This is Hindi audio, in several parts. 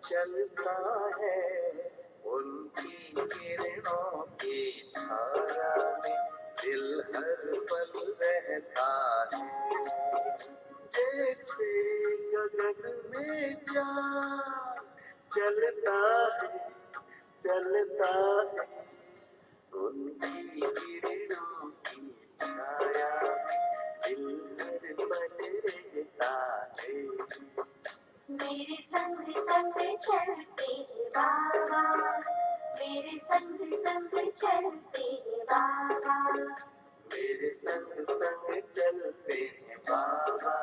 चलता है उनकी किरणों की छाया में दिल हर पल रहता है। जैसे गगन में चाँद चलता है चलता है उनकी किरणों की छाया दिल हर पल रहता है। मेरे संग संग चलते बाबा, मेरे संग संग चलते बाबा, मेरे संग संग चलते हैं बाबा,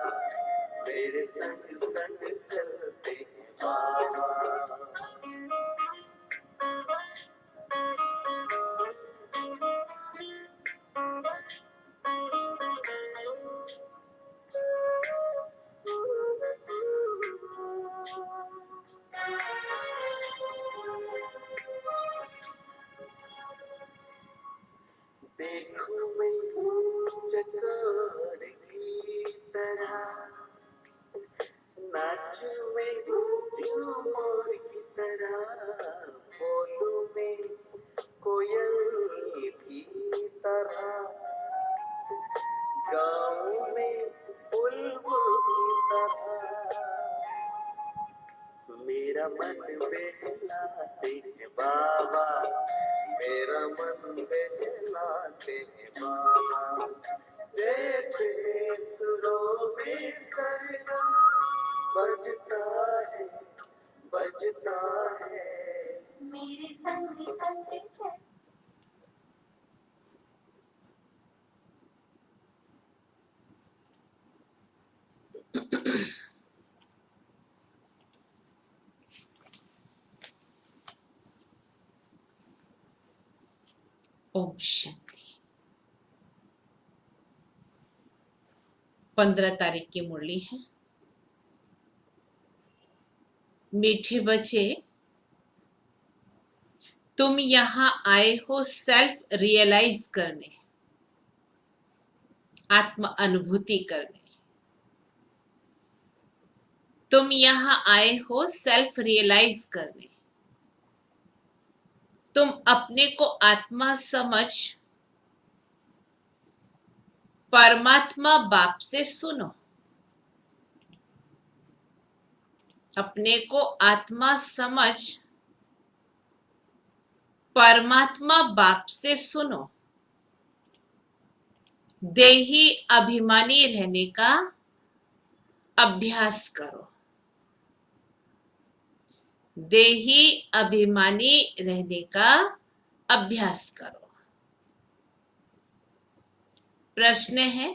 मेरे संग संग चलते हैं बाबा। देखूं मैं चकोर की तरह, नाचूं मैं झूमर की तरह, बोलूं मैं कोयल की तरह, गाऊं मैं बुलबुल की तरह। मेरा मन बहलाते हैं बाबा, मेरा मन बहलाते हैं बाबा। जैसे सुरों में सरगम बजता है बजता है। मेरे संग संग चल। ओम शांति। 15 तारीख की मुरली है। मीठे बच्चे, तुम यहाँ आए हो सेल्फ रियलाइज करने, आत्म अनुभूति करने। तुम यहाँ आए हो सेल्फ रियलाइज करने। तुम अपने को आत्मा समझ परमात्मा बाप से सुनो। अपने को आत्मा समझ परमात्मा बाप से सुनो। देही अभिमानी रहने का अभ्यास करो। देही अभिमानी रहने का अभ्यास करो। प्रश्न है,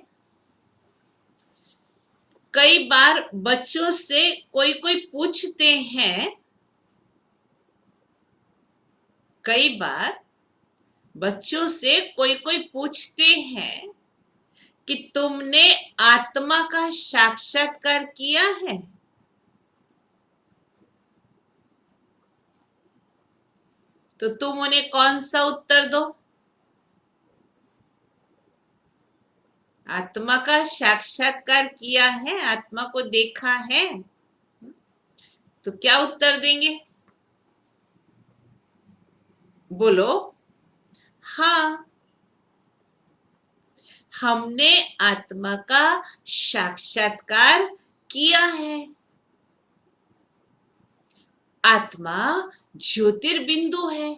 कई बार बच्चों से कोई कोई पूछते हैं, कई बार बच्चों से कोई कोई पूछते हैं कि तुमने आत्मा का साक्षात्कार किया है? तो तुम उन्हें कौन सा उत्तर दो? आत्मा का साक्षात्कार किया है, आत्मा को देखा है, तो क्या उत्तर देंगे? बोलो। हाँ, हमने आत्मा का साक्षात्कार किया है। आत्मा ज्योतिर्बिंदु है।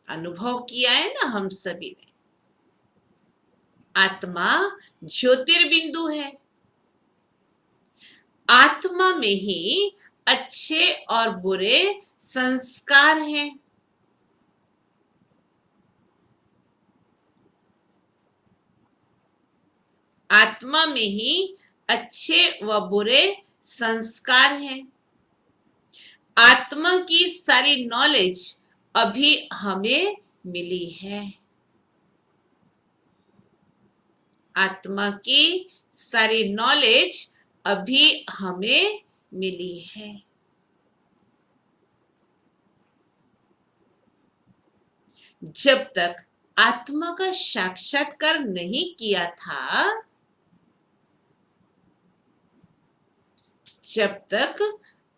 अनुभव किया है ना हम सभी ने। आत्मा ज्योतिर्बिंदु है। आत्मा में ही अच्छे और बुरे संस्कार हैं। आत्मा में ही अच्छे व बुरे संस्कार हैं। आत्मा की सारी नॉलेज अभी हमें मिली है। आत्मा की सारी नॉलेज अभी हमें मिली है। जब तक आत्मा का साक्षात्कार नहीं किया था, जब तक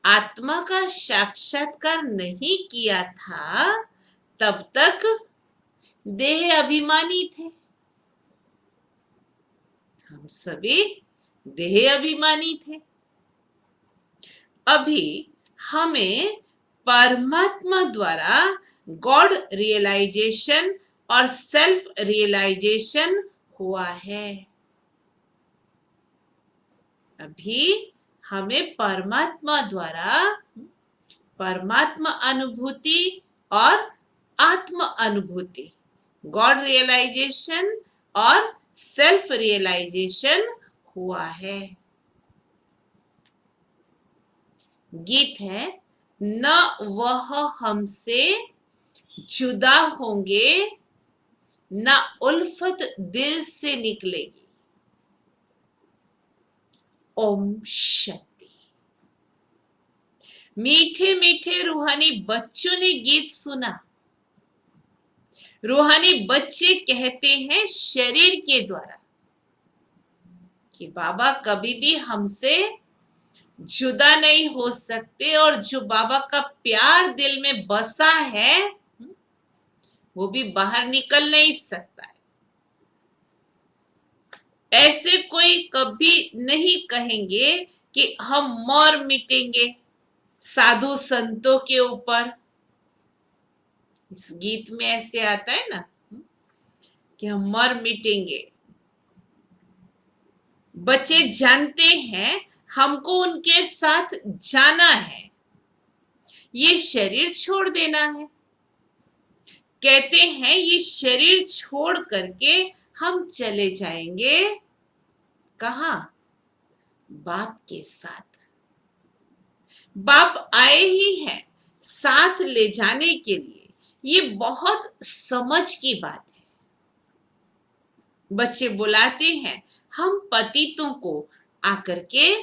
आत्मा का साक्षात्कार नहीं किया था तब तक देह अभिमानी थे। हम सभी देह अभिमानी थे। अभी हमें परमात्मा द्वारा गॉड रियलाइजेशन और सेल्फ रियलाइजेशन हुआ है। अभी हमें परमात्मा द्वारा परमात्मा अनुभूति और आत्म अनुभूति, गॉड रियलाइजेशन और सेल्फ रियलाइजेशन हुआ है। गीत है, न वह हमसे जुदा होंगे, न उल्फत दिल से निकलेगी। ओम शांति। मीठे मीठे रूहानी बच्चों ने गीत सुना। रूहानी बच्चे कहते हैं शरीर के द्वारा कि बाबा कभी भी हमसे जुदा नहीं हो सकते और जो बाबा का प्यार दिल में बसा है वो भी बाहर निकल नहीं सकता है। ऐसे कोई कभी नहीं कहेंगे कि हम मर मिटेंगे साधु संतों के ऊपर। इस गीत में ऐसे आता है ना कि हम मर मिटेंगे। बच्चे जानते हैं हमको उनके साथ जाना है, ये शरीर छोड़ देना है। कहते हैं ये शरीर छोड़ करके हम चले जाएंगे कहाँ? बाप के साथ। बाप आए ही हैं साथ ले जाने के लिए। ये बहुत समझ की बात है। बच्चे बुलाते हैं हम पतितों को आकर के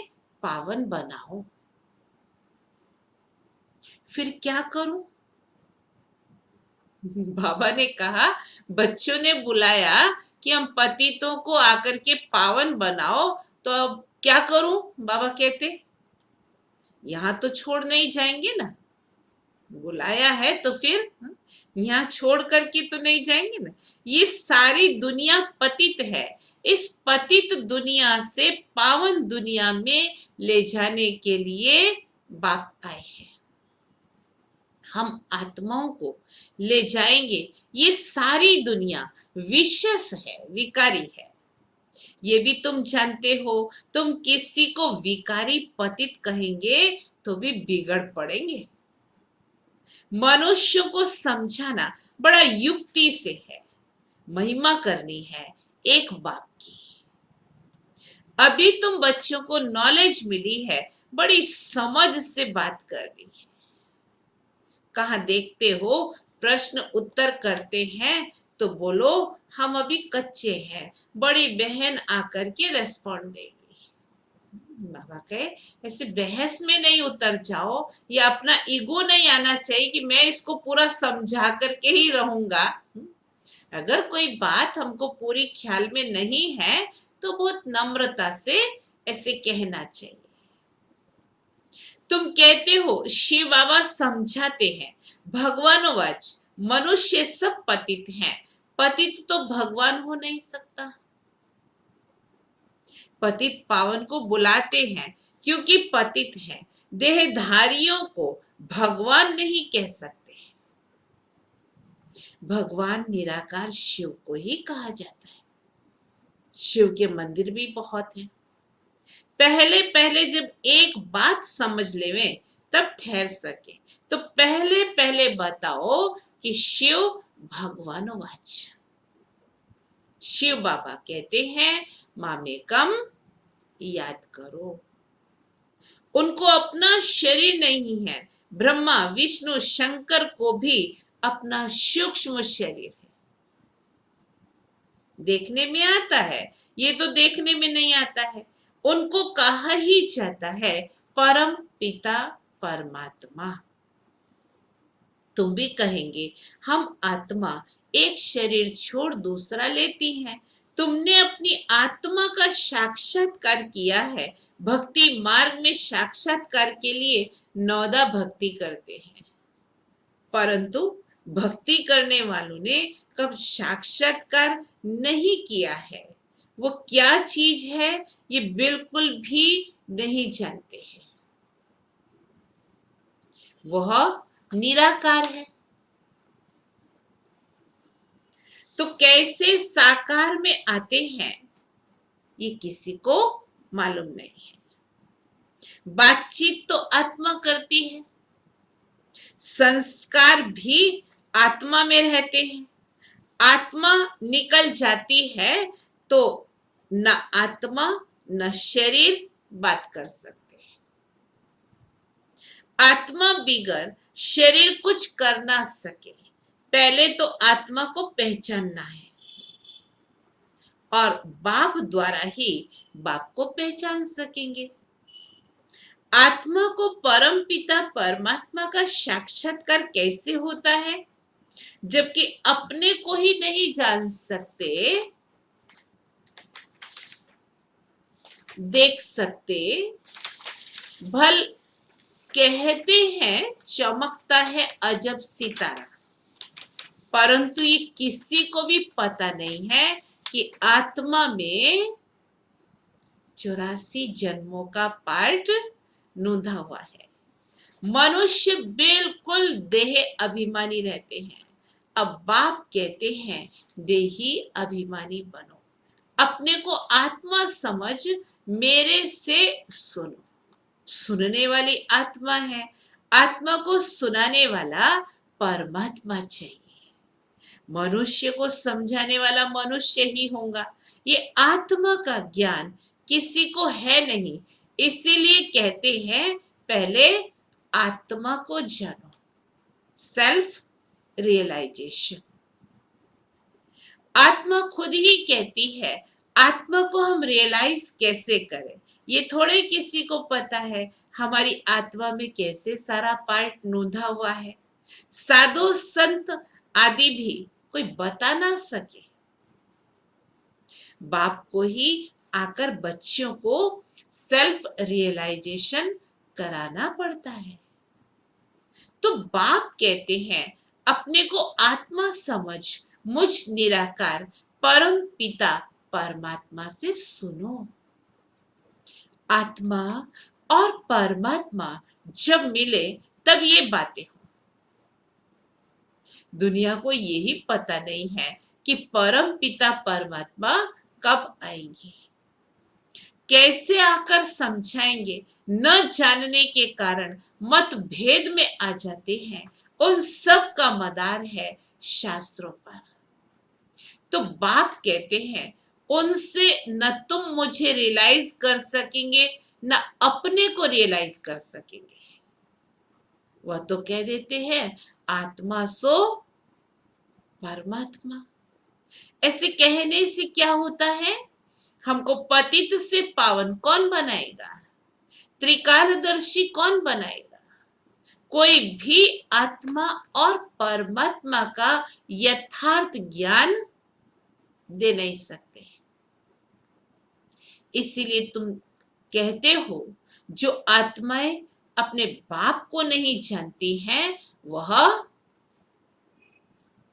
पावन बनाओ। फिर क्या करूं? बाबा ने कहा, बच्चों ने बुलाया कि हम पतितों को आकर के पावन बनाओ, तो अब क्या करूं? बाबा कहते यहां तो छोड़ नहीं जाएंगे ना, बुलाया है तो फिर यहाँ छोड़ करके तो नहीं जाएंगे ना। ये सारी दुनिया पतित है। इस पतित दुनिया से पावन दुनिया में ले जाने के लिए बाप आए हैं। हम आत्माओं को ले जाएंगे। ये सारी दुनिया विशेष है, विकारी है। ये भी तुम जानते हो। तुम किसी को विकारी पतित कहेंगे तो भी बिगड़ पड़ेंगे। मनुष्य को समझाना बड़ा युक्ति से है। महिमा करनी है एक बाप की। अभी तुम बच्चों को नॉलेज मिली है, बड़ी समझ से बात करनी है। कहाँ देखते हो प्रश्न उत्तर करते हैं तो बोलो हम अभी कच्चे हैं, बड़ी बहन आकर के रेस्पॉन्ड देगी। बाबा कहे ऐसे बहस में नहीं उतर जाओ, या अपना ईगो नहीं आना चाहिए कि मैं इसको पूरा समझा करके ही रहूंगा। अगर कोई बात हमको पूरी ख्याल में नहीं है तो बहुत नम्रता से ऐसे कहना चाहिए। तुम कहते हो शिव बाबा समझाते हैं, भगवानोवाच मनुष्य सब पतित हैं। पतित तो भगवान हो नहीं सकता। पतित पावन को बुलाते हैं क्योंकि पतित है। देहधारियों को भगवान नहीं कह सकते। भगवान निराकार शिव को ही कहा जाता है। शिव के मंदिर भी बहुत हैं। पहले पहले जब एक बात समझ लेवे तब ठहर सके, तो पहले पहले बताओ कि शिव भगवानोवाच। शिव बाबा कहते हैं मामेकम याद करो। उनको अपना शरीर नहीं है। ब्रह्मा विष्णु शंकर को भी अपना सूक्ष्म शरीर है। देखने में आता है, ये तो देखने में नहीं आता है। उनको कहा ही जाता है परम पिता परमात्मा। तुम भी कहेंगे हम आत्मा एक शरीर छोड़ दूसरा लेती हैं, तुमने अपनी आत्मा का साक्षात्कार किया है। भक्ति मार्ग में साक्षात्कार के लिए नौदा भक्ति करते हैं, परंतु भक्ति करने वालों ने कब साक्षात्कार नहीं किया है, वो क्या चीज है ये बिल्कुल भी नहीं जानते हैं। वह निराकार है। तो कैसे साकार में आते हैं ये किसी को मालूम नहीं है। बातचीत तो आत्मा करती है, संस्कार भी आत्मा में रहते हैं। आत्मा निकल जाती है तो न आत्मा न शरीर बात कर सकते हैं। आत्मा बिगर शरीर कुछ कर ना सके। पहले तो आत्मा को पहचानना है और बाप द्वारा ही बाप को पहचान सकेंगे। आत्मा को परम पिता परमात्मा का साक्षात्कार कैसे होता है, जबकि अपने को ही नहीं जान सकते, देख सकते। भल कहते हैं चमकता है अजब सितारा, परंतु ये किसी को भी पता नहीं है कि आत्मा में 84 जन्मों का पार्ट नूंधा हुआ है। मनुष्य बिल्कुल देह अभिमानी रहते हैं। अब बाप कहते हैं देही अभिमानी बनो, अपने को आत्मा समझ मेरे से सुनो। सुनने वाली आत्मा है, आत्मा को सुनाने वाला परमात्मा चाहिए। मनुष्य को समझाने वाला मनुष्य ही होगा। ये आत्मा का ज्ञान किसी को है नहीं, इसीलिए कहते हैं पहले आत्मा को जानो, सेल्फ रियलाइजेशन। आत्मा खुद ही कहती है, आत्मा को हम रियलाइज कैसे करें, ये थोड़े किसी को पता है हमारी आत्मा में कैसे सारा पार्ट नूंधा हुआ है। साधु संत आदि भी कोई बता ना सके। बाप को ही आकर बच्चों को सेल्फ रियलाइजेशन कराना पड़ता है। तो बाप कहते हैं अपने को आत्मा समझ मुझ निराकार परम पिता परमात्मा से सुनो। आत्मा और परमात्मा जब मिले तब ये बातें हो। दुनिया को यही पता नहीं है कि परम पिता परमात्मा कब आएंगे, कैसे आकर समझाएंगे। न जानने के कारण मतभेद में आ जाते हैं। उन सब का मदार है शास्त्रों पर। तो बाप कहते हैं उनसे न तुम मुझे रियलाइज कर सकेंगे न अपने को रियलाइज कर सकेंगे। वह तो कह देते हैं आत्मा सो परमात्मा। ऐसे कहने से क्या होता है, हमको पतित से पावन कौन बनाएगा, त्रिकालदर्शी कौन बनाएगा। कोई भी आत्मा और परमात्मा का यथार्थ ज्ञान दे नहीं सकते। इसीलिए तुम कहते हो जो आत्माएं अपने बाप को नहीं जानती हैं वह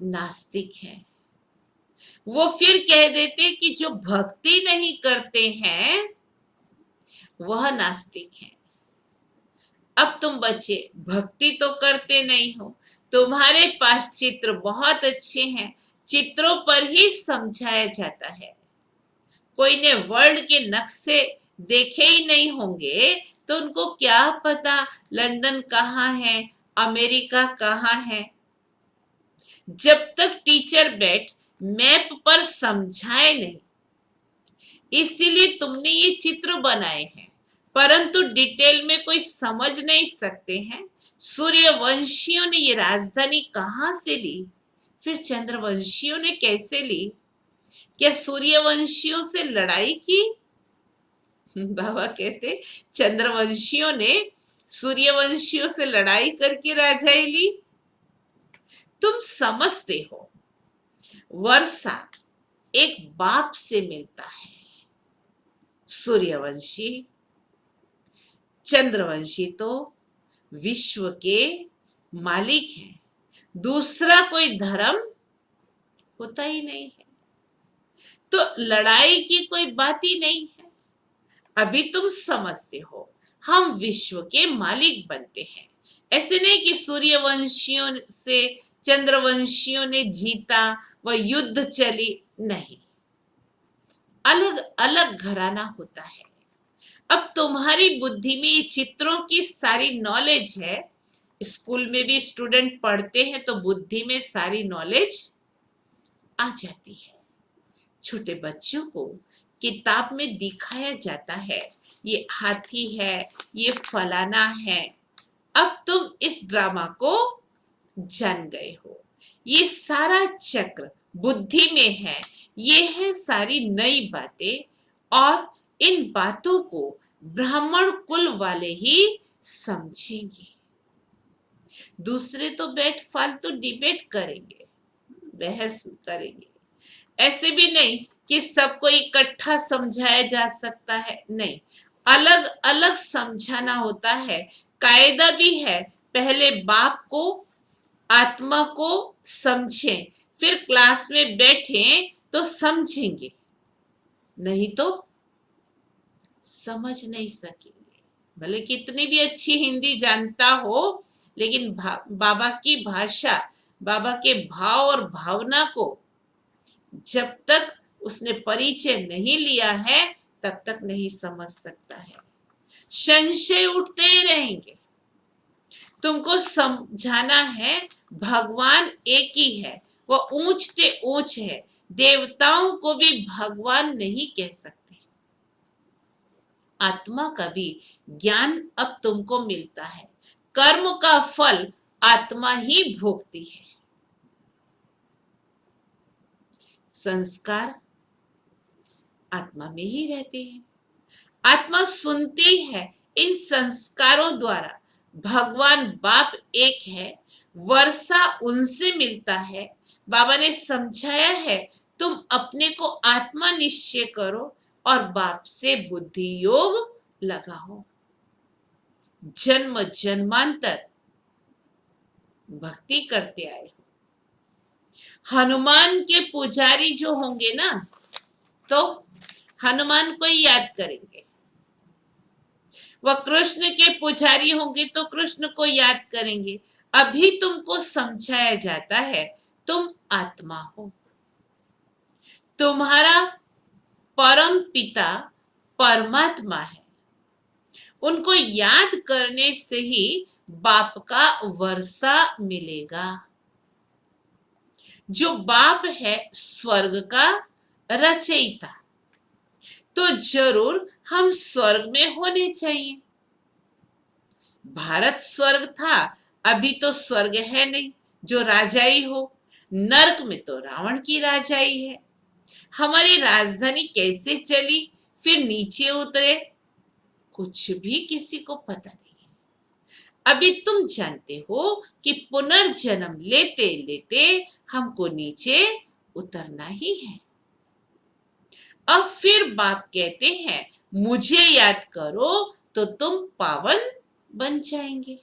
नास्तिक है। वो फिर कह देते कि जो भक्ति नहीं करते हैं वह नास्तिक है। अब तुम बच्चे भक्ति तो करते नहीं हो, तुम्हारे पास चित्र बहुत अच्छे हैं, चित्रों पर ही समझाया जाता है। कोई ने वर्ल्ड के नक्शे देखे ही नहीं होंगे तो उनको क्या पता लंदन कहाँ है, अमेरिका कहाँ है। जब तक टीचर बैठ मैप पर समझाए नहीं, इसीलिए तुमने ये चित्र बनाए हैं, परंतु डिटेल में कोई समझ नहीं सकते हैं। सूर्यवंशियों ने ये राजधानी कहाँ से ली, फिर चंद्रवंशियों ने कैसे ली, क्या सूर्यवंशियों से लड़ाई की। बाबा कहते चंद्रवंशियों ने सूर्यवंशियों से लड़ाई करके राजाई ली। तुम समझते हो वर्षा एक बाप से मिलता है। सूर्यवंशी, चंद्रवंशी तो विश्व के मालिक हैं, दूसरा कोई धर्म होता ही नहीं है, तो लड़ाई की कोई बात ही नहीं है। अभी तुम समझते हो, हम विश्व के मालिक बनते हैं। ऐसे नहीं कि सूर्यवंशियों से चंद्रवंशियों ने जीता, वह युद्ध चली, नहीं, अलग अलग घराना होता है। अब तुम्हारी बुद्धि में ये चित्रों की सारी नॉलेज है, स्कूल में भी स्टूडेंट पढ़ते हैं तो बुद्धि में सारी नॉलेज आ जाती है। छोटे बच्चों को किताब में दिखाया जाता है, ये हाथी है, ये फलाना है। अब तुम इस ड्रामा को जान गए हो, ये सारा चक्र बुद्धि में है, ये है सारी नई बातें, और इन बातों को ब्राह्मण कुल वाले ही समझेंगे। दूसरे तो बैठ फालतू डिबेट करेंगे, बहस करेंगे। ऐसे भी नहीं कि सबको इकट्ठा समझाया जा सकता है, नहीं, अलग अलग समझाना होता है। कायदा भी है, पहले बाप को, आत्मा को समझें, फिर क्लास में बैठे तो समझेंगे, नहीं तो समझ नहीं सकेंगे। भले कितनी भी अच्छी हिंदी जानता हो, लेकिन बाबा की भाषा, बाबा के भाव और भावना को जब तक उसने परिचय नहीं लिया है, तब तक नहीं समझ सकता है। संशय उठते ही रहेंगे। तुमको समझाना है भगवान एक ही है, वो ऊंचते ऊंच है, देवताओं को भी भगवान नहीं कह सकते। आत्मा का भी ज्ञान अब तुमको मिलता है, कर्म का फल आत्मा ही भोगती है। संस्कार आत्मा में ही रहते हैं, आत्मा सुनती है। इन संस्कारों द्वारा भगवान बाप एक है, वर्षा उनसे मिलता है। बाबा ने समझाया है, तुम अपने को आत्मा निश्चय करो और बाप से बुद्धि योग लगाओ। जन्म जन्मांतर भक्ति करते आए हो। हनुमान के पुजारी जो होंगे ना, तो हनुमान को ही याद करेंगे। वह कृष्ण के पुजारी होंगे तो कृष्ण को याद करेंगे। अभी तुमको समझाया जाता है, तुम आत्मा हो, तुम्हारा परम पिता परमात्मा है। उनको याद करने से ही बाप का वर्षा मिलेगा। जो बाप है स्वर्ग का रचयिता, तो जरूर हम स्वर्ग में होने चाहिए। भारत स्वर्ग था, अभी तो स्वर्ग है नहीं जो राजाई हो। नरक में तो रावण की राजाई है। हमारी राजधानी कैसे चली, फिर नीचे उतरे, कुछ भी किसी को पता नहीं है। अभी तुम जानते हो कि पुनर्जन्म लेते लेते हमको नीचे उतरना ही है। अब फिर बाप कहते हैं, मुझे याद करो तो तुम पावन बन जाएंगे,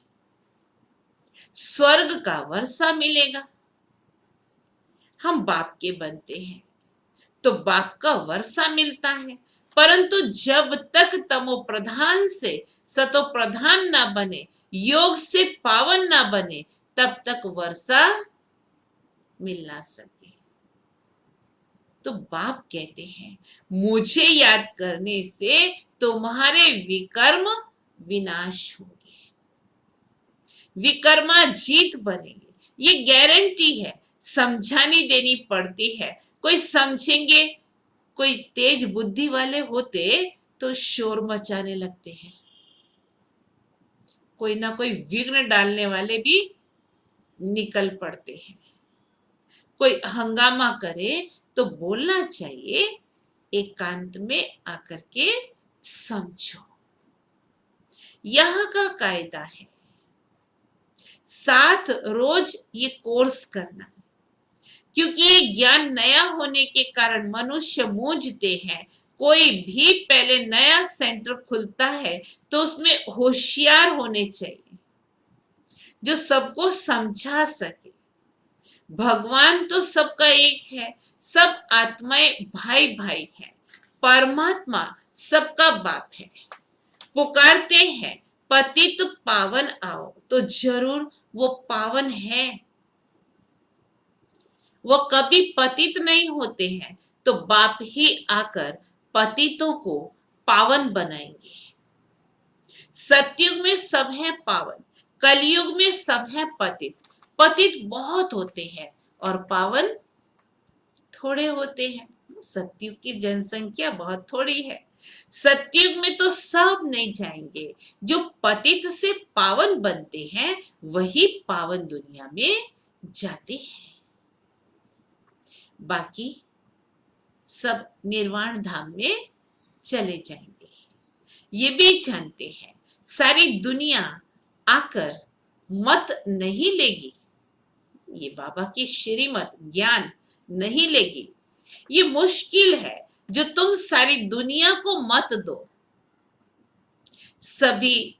स्वर्ग का वर्षा मिलेगा। हम बाप के बनते हैं तो बाप का वर्षा मिलता है, परंतु जब तक तमो प्रधान से सतो प्रधान ना बने, योग से पावन ना बने, तब तक वर्षा मिल ना सके। तो बाप कहते हैं, मुझे याद करने से तुम्हारे विकर्म विनाश होंगे, विकर्मा जीत बनेंगे। ये गारंटी है, समझानी देनी पड़ती है। कोई समझेंगे, कोई तेज बुद्धि वाले होते तो शोर मचाने लगते हैं, कोई ना कोई विघ्न डालने वाले भी निकल पड़ते हैं। कोई हंगामा करे तो बोलना चाहिए, एकांत में आकर के समझो। यहाँ का कायदा है, 7 रोज ये कोर्स करना, क्योंकि ये ज्ञान नया होने के कारण मनुष्य मूंझते हैं। कोई भी पहले नया सेंटर खुलता है तो उसमें होशियार होने चाहिए जो सबको समझा सके। भगवान तो सबका एक है, सब आत्माएं भाई भाई हैं। परमात्मा सबका बाप है। पुकारते हैं पतित पावन आओ, तो जरूर वो पावन है। वो कभी पतित नहीं होते हैं, तो बाप ही आकर पतितों को पावन बनाएंगे। सतयुग में सब है पावन, कलयुग में सब है पतित। पतित बहुत होते हैं और पावन थोड़े होते हैं। सतयुग की जनसंख्या बहुत थोड़ी है। सतयुग में तो सब नहीं जाएंगे। जो पतित से पावन बनते हैं वही पावन दुनिया में जाते हैं। बाकी सब निर्वाण धाम में चले जाएंगे। ये भी जानते हैं सारी दुनिया आकर मत नहीं लेगी, ये बाबा की श्रीमत ज्ञान नहीं लेगी। ये मुश्किल है जो तुम सारी दुनिया को मत दो। सभी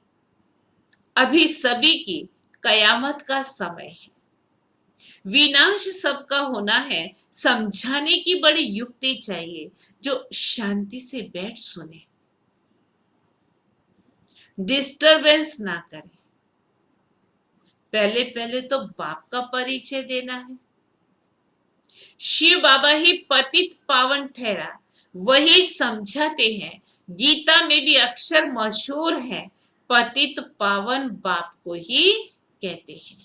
की कयामत का समय है। विनाश सबका होना है। समझाने की बड़ी युक्ति चाहिए जो शांति से बैठ सुने, डिस्टरबेंस ना करे। पहले पहले तो बाप का परिचय देना है। शिव बाबा ही पतित पावन ठहरा, वही समझाते हैं। गीता में भी अक्षर मशहूर है, पतित पावन बाप को ही कहते हैं।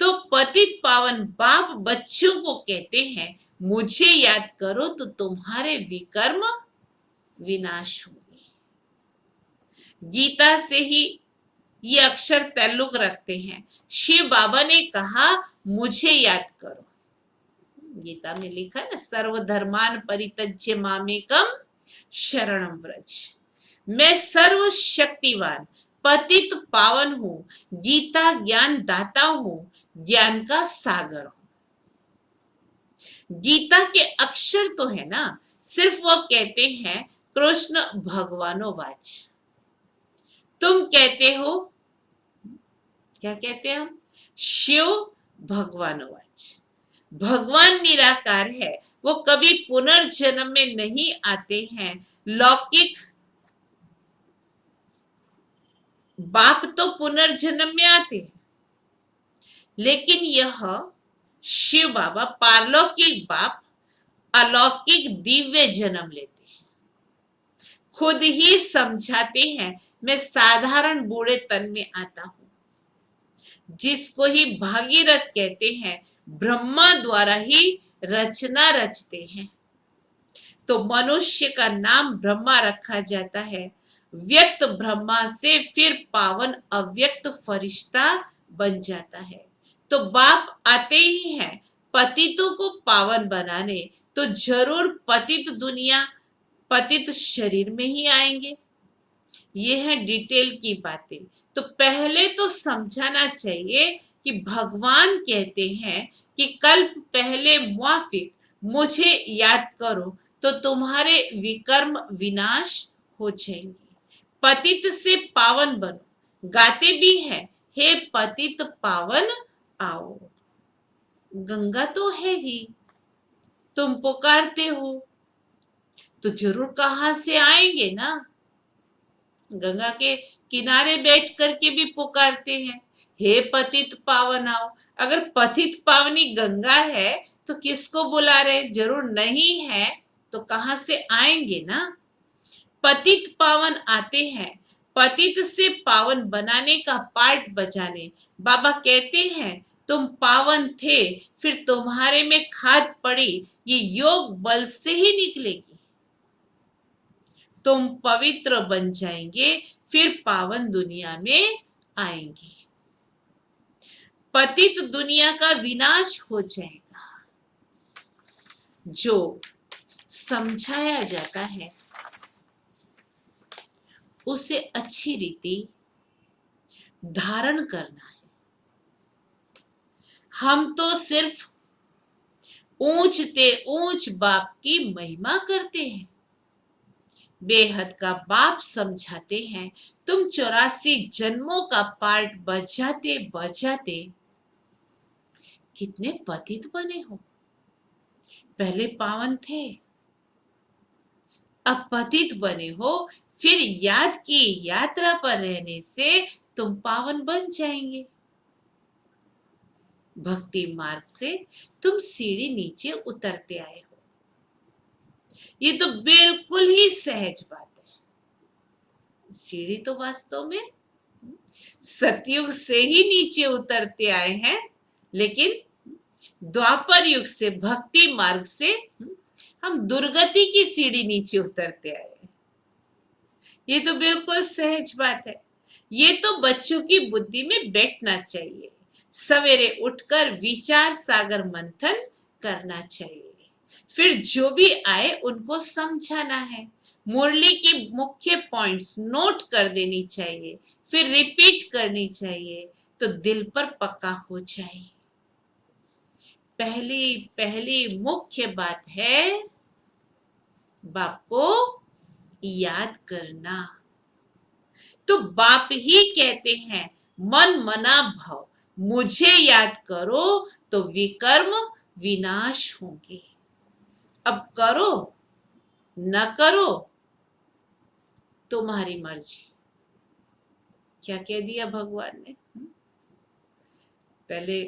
तो पतित पावन बाप बच्चों को कहते हैं, मुझे याद करो तो तुम्हारे विकर्म विनाश होंगे। गीता से ही ये अक्षर ताल्लुक रखते हैं। शिव बाबा ने कहा मुझे याद करो। गीता में लिखा है ना, सर्वधर्मान परित्यज्य मामेकम शरणम व्रज। मैं सर्वशक्तिवान पतित पावन हूँ, गीता ज्ञान दाता हूँ, ज्ञान का सागर हूँ। गीता के अक्षर तो है ना, सिर्फ वो कहते हैं कृष्ण भगवानो वाच। तुम कहते हो, क्या कहते हैं हम? शिव भगवानो वाच। भगवान निराकार है, वो कभी पुनर्जन्म में नहीं आते हैं। लौकिक बाप तो पुनर्जन्म में आते हैं, लेकिन यह शिव बाबा पारलौकिक बाप अलौकिक दिव्य जन्म लेते हैं। खुद ही समझाते हैं, मैं साधारण बूढ़े तन में आता हूं, जिसको ही भागीरथ कहते हैं। ब्रह्मा द्वारा ही रचना रचते हैं, तो मनुष्य का नाम ब्रह्मा रखा जाता है। व्यक्त ब्रह्मा से फिर पावन अव्यक्त फरिश्ता बन जाता है। तो बाप आते ही हैं पतितों को पावन बनाने, तो जरूर पतित दुनिया पतित शरीर में ही आएंगे। ये है डिटेल की बातें। तो पहले तो समझाना चाहिए कि भगवान कहते हैं कि कल्प पहले मुआफिक मुझे याद करो तो तुम्हारे विकर्म विनाश हो जाएंगे। पतित से पावन बनो। गाते भी है, हे पतित पावन आओ। गंगा तो है ही, तुम पुकारते हो तो जरूर कहां से आएंगे ना। गंगा के किनारे बैठ करके भी पुकारते हैं, हे पतित पावन आओ। अगर पतित पावनी गंगा है तो किसको बुला रहे? जरूर नहीं है तो कहां से आएंगे ना। पतित पावन आते हैं पतित से पावन बनाने का पाठ बजाने। बाबा कहते हैं तुम पावन थे, फिर तुम्हारे में खाद पड़ी, ये योग बल से ही निकलेगी। तुम पवित्र बन जाएंगे, फिर पावन दुनिया में आएंगे। पतित दुनिया का विनाश हो जाएगा। जो समझाया जाता है उसे अच्छी रीति धारण करना है। हम तो सिर्फ ऊंचते ऊंच बाप की महिमा करते हैं। बेहद का बाप समझाते हैं, तुम 84 जन्मों का पार्ट बजाते बजाते कितने पतित बने हो। पहले पावन थे, अब पतित बने हो, फिर याद की यात्रा पर रहने से तुम पावन बन जाएंगे। भक्ति मार्ग से तुम सीढ़ी नीचे उतरते आए हो। ये तो बिल्कुल ही सहज बात है। सीढ़ी तो वास्तव में सतयुग से ही नीचे उतरते आए हैं, लेकिन द्वापर युग से भक्ति मार्ग से हम दुर्गति की सीढ़ी नीचे उतरते आए हैं। ये तो बिल्कुल सहज बात है। ये तो बच्चों की बुद्धि में बैठना चाहिए। सवेरे उठकर विचार सागर मंथन करना चाहिए, फिर जो भी आए उनको समझाना है। मुरली के मुख्य पॉइंट्स नोट कर देनी चाहिए, फिर रिपीट करनी चाहिए, तो दिल पर पक्का हो जाए। पहली पहली मुख्य बात है बाप को याद करना। तो बाप ही कहते हैं, मन मना भव, मुझे याद करो तो विकर्म विनाश होंगे। अब करो न करो तुम्हारी मर्जी। क्या कह दिया भगवान ने? पहले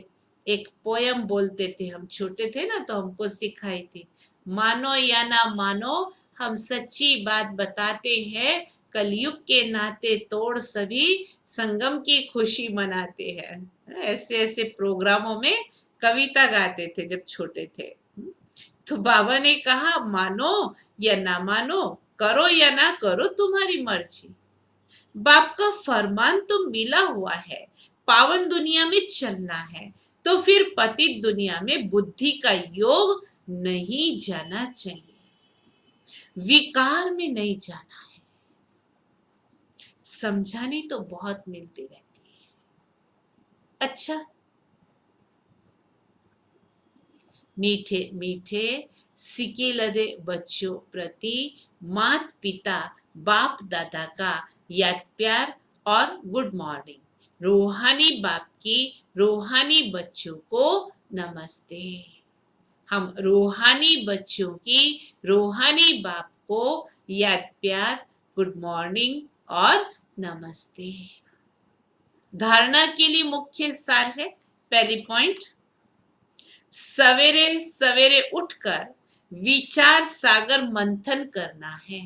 एक पोयम बोलते थे, हम छोटे थे ना, तो हमको सिखाई थी, मानो या ना मानो हम सच्ची बात बताते हैं, कलयुग के नाते तोड़ सभी संगम की खुशी मनाते हैं। ऐसे ऐसे प्रोग्रामों में कविता गाते थे जब छोटे थे। तो बाबा ने कहा, मानो या ना मानो, करो या ना करो तुम्हारी मर्जी। बाप का फरमान तो मिला हुआ है, पावन दुनिया में चलना है, तो फिर पतित दुनिया में बुद्धि का योग नहीं जाना चाहिए, विकार में नहीं जाना है। समझाने तो बहुत मिलती रहती है। अच्छा, मीठे मीठे सिके लदे बच्चों प्रति मात पिता बाप दादा का याद प्यार और गुड मॉर्निंग। रूहानी बाप की रूहानी बच्चों को नमस्ते। हम रूहानी बच्चों की रूहानी बाप को याद प्यार, गुड मॉर्निंग और नमस्ते। धारणा के लिए मुख्य सार है, पहली पॉइंट, सवेरे सवेरे उठकर विचार सागर मंथन करना है।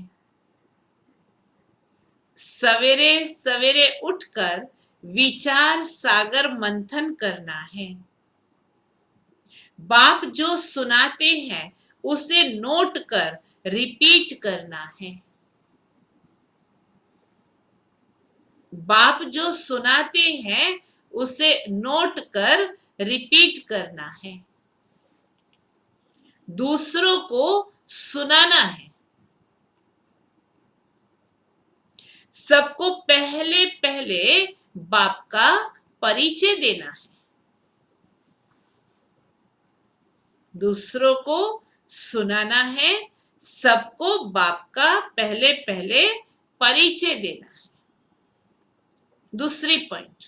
सवेरे सवेरे उठकर विचार सागर मंथन करना है। बाप जो सुनाते हैं उसे नोट कर रिपीट करना है। बाप जो सुनाते हैं उसे नोट कर रिपीट करना है। दूसरों को सुनाना है। सबको पहले पहले बाप का परिचय देना है। दूसरों को सुनाना है, सबको बाप का पहले पहले परिचय देना है। दूसरी पॉइंट,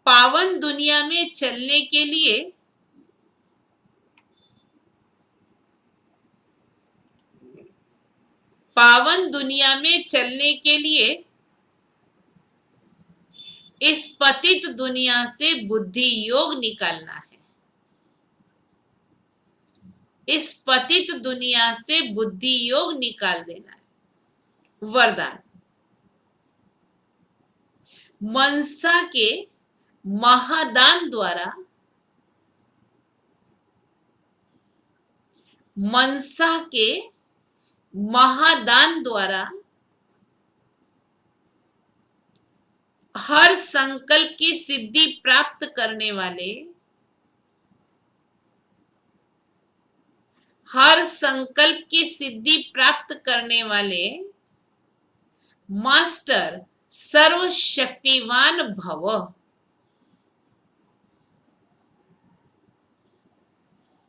पावन दुनिया में चलने के लिए पावन दुनिया में चलने के लिए इस पतित दुनिया से बुद्धि योग निकालना है। इस पतित दुनिया से बुद्धि योग निकाल देना है। वरदान, मनसा के महादान द्वारा, मनसा के महादान द्वारा हर संकल्प की सिद्धि प्राप्त करने वाले, हर संकल्प की सिद्धि प्राप्त करने वाले मास्टर सर्वशक्तिवान भव।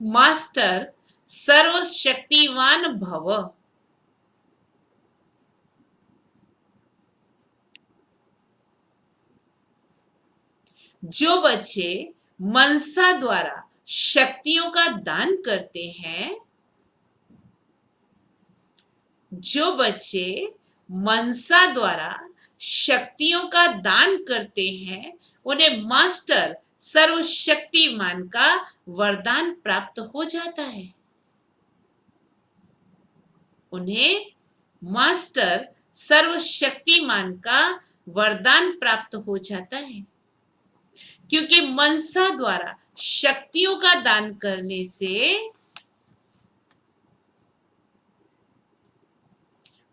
मास्टर सर्वशक्तिवान भव। जो बच्चे मनसा द्वारा शक्तियों का दान करते हैं, जो बच्चे मनसा द्वारा शक्तियों का दान करते हैं, उन्हें मास्टर सर्वशक्तिमान का वरदान प्राप्त हो जाता है। उन्हें मास्टर सर्वशक्तिमान का वरदान प्राप्त हो जाता है, क्योंकि मनसा द्वारा शक्तियों का दान करने से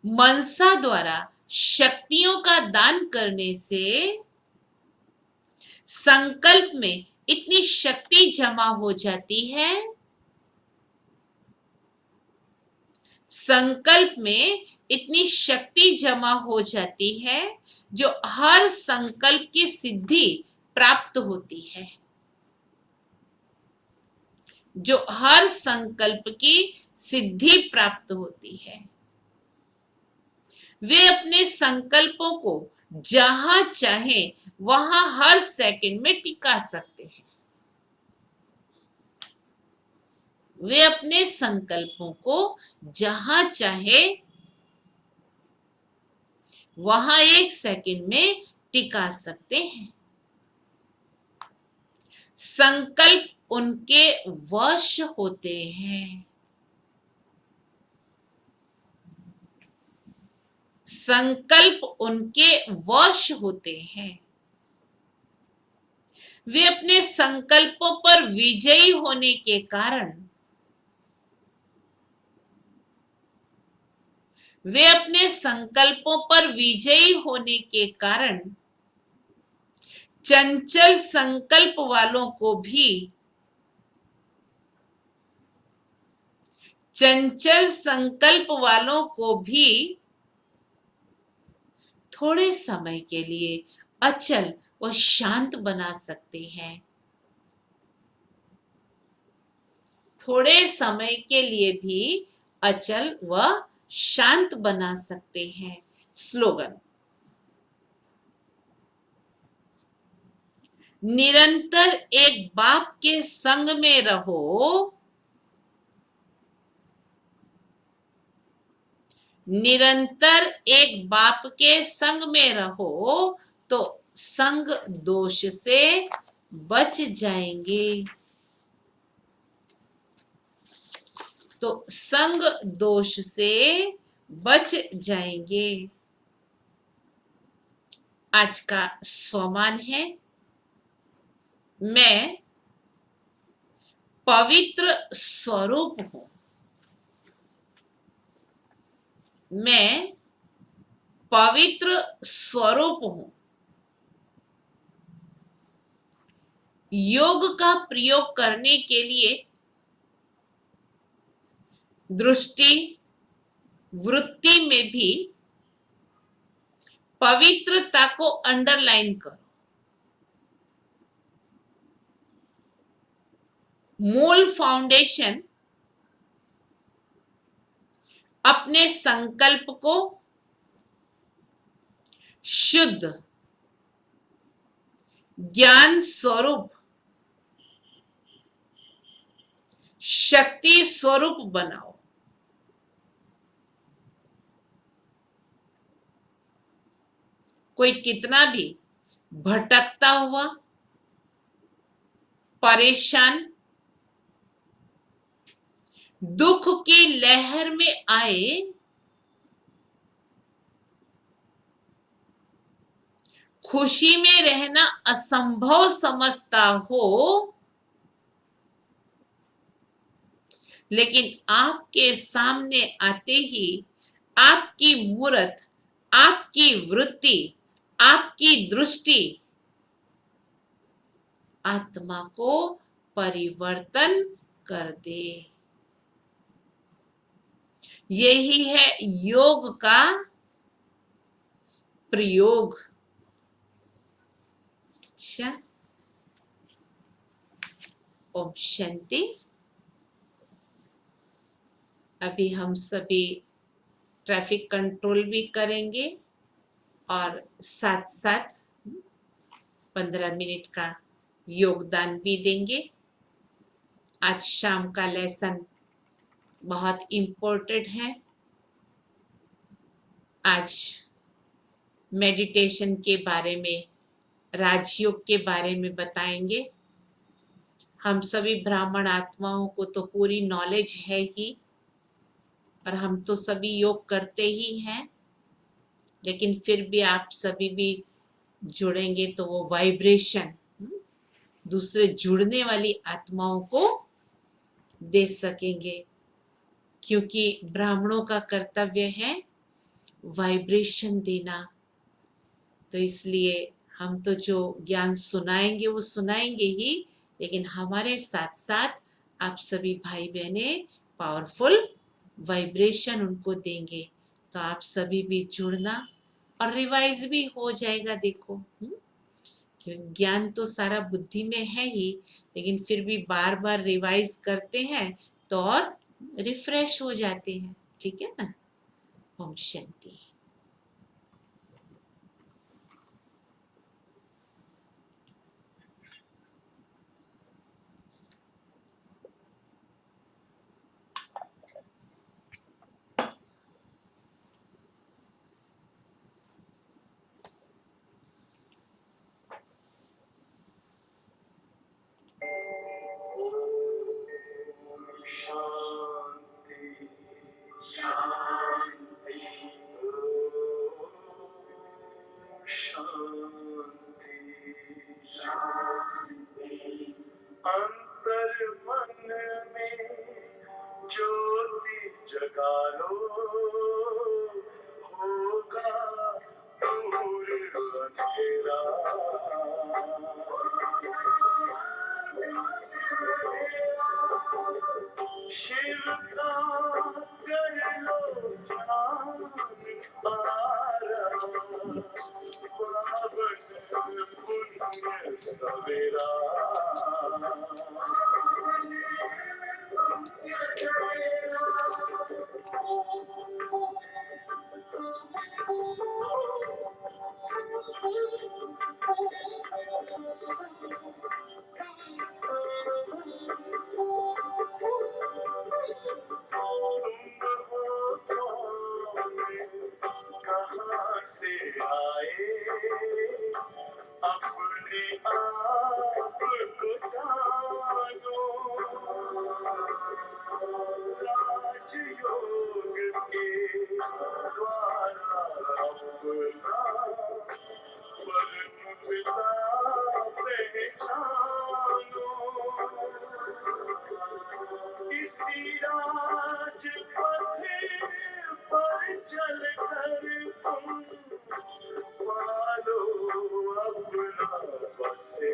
मनसा द्वारा शक्तियों का दान करने से संकल्प में इतनी शक्ति जमा हो जाती है, संकल्प में इतनी शक्ति जमा हो जाती है जो हर संकल्प की सिद्धि प्राप्त होती है, जो हर संकल्प की सिद्धि प्राप्त होती है। वे अपने संकल्पों को जहां चाहे वहां हर सेकंड में टिका सकते हैं। वे अपने संकल्पों को जहां चाहे वहां एक सेकंड में टिका सकते हैं। संकल्प उनके वश होते हैं। संकल्प उनके वश होते हैं। वे अपने संकल्पों पर विजयी होने के कारण, वे अपने संकल्पों पर विजयी होने के कारण चंचल संकल्प वालों को भी, चंचल संकल्प वालों को भी थोड़े समय के लिए अचल व शांत बना सकते हैं। थोड़े समय के लिए भी अचल व शांत बना सकते हैं। स्लोगन: निरंतर एक बाप के संग में रहो, निरंतर एक बाप के संग में रहो तो संग दोष से बच जाएंगे, तो संग दोष से बच जाएंगे। आज का स्वमान है: मैं पवित्र स्वरूप हूं। मैं पवित्र स्वरूप हूं। योग का प्रयोग करने के लिए दृष्टि वृत्ति में भी पवित्रता को अंडरलाइन करो। मूल फाउंडेशन अपने संकल्प को शुद्ध ज्ञान स्वरूप शक्ति स्वरूप बनाओ। कोई कितना भी भटकता हुआ, परेशान, दुख की लहर में आए, खुशी में रहना असंभव समझता हो, लेकिन आपके सामने आते ही आपकी मूर्त, आपकी वृत्ति, आपकी दृष्टि आत्मा को परिवर्तन कर दे। यही है योग का प्रयोग। अच्छा, ओम शांति। अभी हम सभी ट्रैफिक कंट्रोल भी करेंगे और साथ साथ 15 मिनट का योगदान भी देंगे। आज शाम का लेसन बहुत इम्पोर्टेंट है। आज मेडिटेशन के बारे में, राजयोग के बारे में बताएंगे। हम सभी ब्राह्मण आत्माओं को तो पूरी नॉलेज है ही, और हम तो सभी योग करते ही हैं, लेकिन फिर भी आप सभी भी जुड़ेंगे तो वो वाइब्रेशन दूसरे जुड़ने वाली आत्माओं को दे सकेंगे, क्योंकि ब्राह्मणों का कर्तव्य है वाइब्रेशन देना। तो इसलिए हम तो जो ज्ञान सुनाएंगे वो सुनाएंगे ही, लेकिन हमारे साथ साथ आप सभी भाई बहने पावरफुल वाइब्रेशन उनको देंगे। तो आप सभी भी जुड़ना, और रिवाइज भी हो जाएगा। देखो, क्योंकि ज्ञान तो सारा बुद्धि में है ही, लेकिन फिर भी बार बार रिवाइज करते हैं तो और रिफ्रेश हो जाते हैं। ठीक है ना। ओम शांति। शांति शांति शांति शांति। अंतर मन में ज्योति जगा लो, होगा दूर अंधेरा। शिव का कर लो ध्यान, आरा पावन पुण्य सवेरा। कहाँ से आए, अपने आप को जानो। राजयोग के द्वारा अपना परम पिता पहचानो। इसी राजपथ पर चलकर तुम पालो अपना बसेरा।